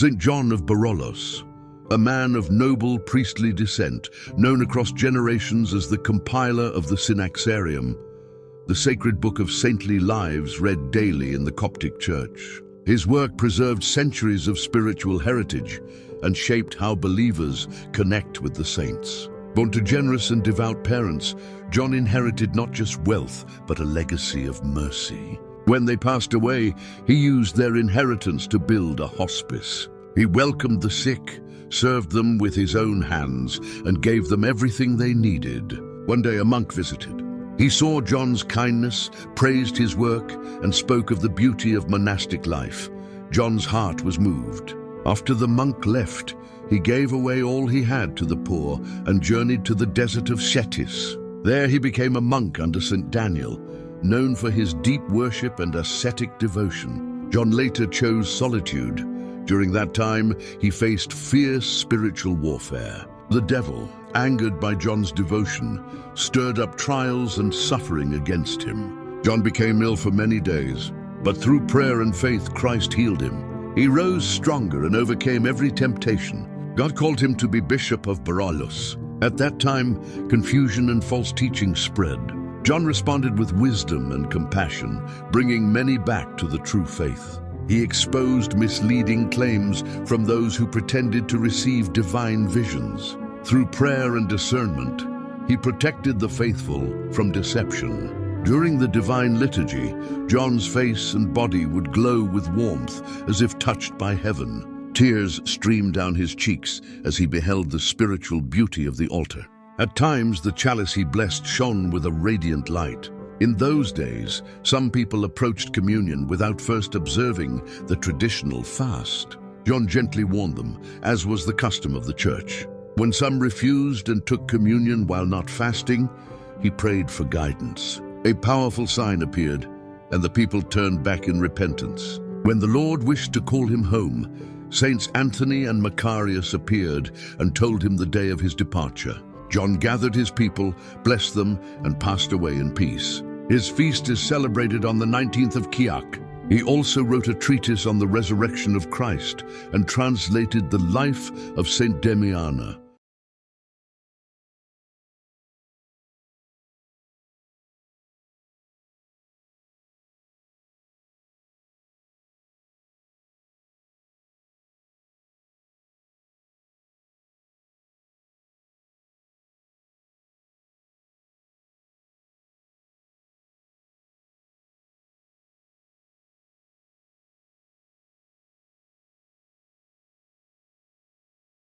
Saint John of Borollos, a man of noble priestly descent, known across generations as the compiler of the Synaxarium, the sacred book of saintly lives read daily in the Coptic Church. His work preserved centuries of spiritual heritage and shaped how believers connect with the saints. Born to generous and devout parents, John inherited not just wealth, but a legacy of mercy. When they passed away, he used their inheritance to build a hospice. He welcomed the sick, served them with his own hands, and gave them everything they needed. One day a monk visited. He saw John's kindness, praised his work, and spoke of the beauty of monastic life. John's heart was moved. After the monk left, he gave away all he had to the poor and journeyed to the desert of Scetis. There he became a monk under Saint Daniel, known for his deep worship and ascetic devotion. John later chose solitude. During that time, he faced fierce spiritual warfare. The devil, angered by John's devotion, stirred up trials and suffering against him. John became ill for many days, but through prayer and faith, Christ healed him. He rose stronger and overcame every temptation. God called him to be Bishop of Borollos. At that time, confusion and false teaching spread. John responded with wisdom and compassion, bringing many back to the true faith. He exposed misleading claims from those who pretended to receive divine visions. Through prayer and discernment, he protected the faithful from deception. During the Divine Liturgy, John's face and body would glow with warmth as if touched by heaven. Tears streamed down his cheeks as he beheld the spiritual beauty of the altar. At times, the chalice he blessed shone with a radiant light. In those days, some people approached communion without first observing the traditional fast. John gently warned them, as was the custom of the church. When some refused and took communion while not fasting, he prayed for guidance. A powerful sign appeared, and the people turned back in repentance. When the Lord wished to call him home, Saints Anthony and Macarius appeared and told him the day of his departure. John gathered his people, blessed them, and passed away in peace. His feast is celebrated on the 19th of Kiahk. He also wrote a treatise on the resurrection of Christ and translated the life of Saint Demiana.